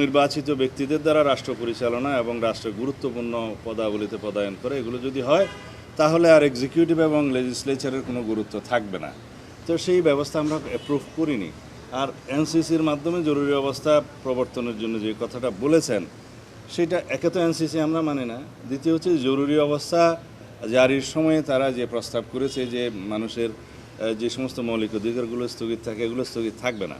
নির্বাচিত ব্যক্তিদের দ্বারা রাষ্ট্র পরিচালনা এবং রাষ্ট্রের গুরুত্বপূর্ণ পদাবলিতে পদায়ন করে, এগুলো যদি হয় তাহলে আর এক্সিকিউটিভ এবং লেজিসলেচারের কোনো গুরুত্ব থাকবে না। তো সেই ব্যবস্থা আমরা অ্যাপ্রুভ করিনি। আর এনসিসির মাধ্যমে জরুরি অবস্থা প্রবর্তনের জন্য যে কথাটা বলেছেন, সেটা একে তো এনসিসি আমরা মানি না, দ্বিতীয় হচ্ছে জরুরি অবস্থা জারির সময়ে তারা যে প্রস্তাব করেছে যে মানুষের যে সমস্ত মৌলিক অধিকারগুলো স্থগিত থাকে, এগুলো স্থগিত থাকবে না,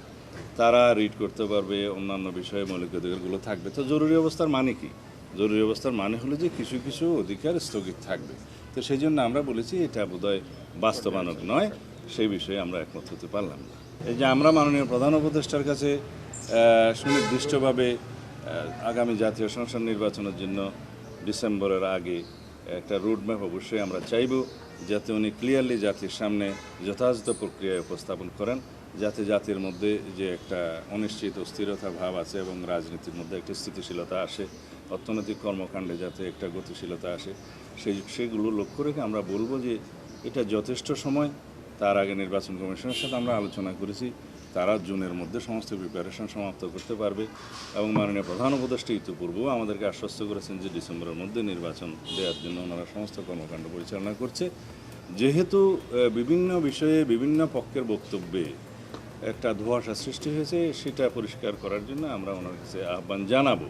তারা রিড করতে পারবে, অন্যান্য বিষয়ে মৌলিক অধিকারগুলো থাকবে। তো জরুরি অবস্থার মানে কি? জরুরি অবস্থার মানে হলো যে কিছু কিছু অধিকার স্থগিত থাকবে। তো সেই জন্য আমরা বলেছি এটা বোধহয় বাস্তবায়নক নয়, সেই বিষয়ে আমরা একমত হতে পারলাম না। এই যে আমরা মাননীয় প্রধান উপদেষ্টার কাছে সুনির্দিষ্টভাবে আগামী জাতীয় সংসদ নির্বাচনের জন্য ডিসেম্বরের আগে একটা রোডম্যাপ অবশ্যই আমরা চাইব, যাতে উনি ক্লিয়ারলি জাতির সামনে যথাযথ প্রক্রিয়ায় উপস্থাপন করেন, যাতে জাতির মধ্যে যে একটা অনিশ্চিত অস্থিরতা ভাব আছে এবং রাজনীতির মধ্যে একটা স্থিতিশীলতা আসে, অর্থনৈতিক কর্মকাণ্ডে যাতে একটা গতিশীলতা আসে, সেগুলো লক্ষ্য রেখে আমরা বলবো যে এটা যথেষ্ট সময়। তার আগে নির্বাচন কমিশনের সাথে আমরা আলোচনা করেছি, তারা জুনের মধ্যে সমস্ত প্রিপারেশন সমাপ্ত করতে পারবে এবং মাননীয় প্রধান উপদেষ্টা ইতিপূর্বেও আমাদেরকে আশ্বস্ত করেছেন যে ডিসেম্বরের মধ্যে নির্বাচন দেওয়ার জন্য ওনারা সমস্ত কর্মকাণ্ড পরিচালনা করছে। যেহেতু বিভিন্ন বিষয়ে বিভিন্ন পক্ষের বক্তব্যে একটা ধোঁয়াশা সৃষ্টি হয়েছে, সেটা পরিষ্কার করার জন্য আমরা ওনার কাছে আহ্বান জানাবো।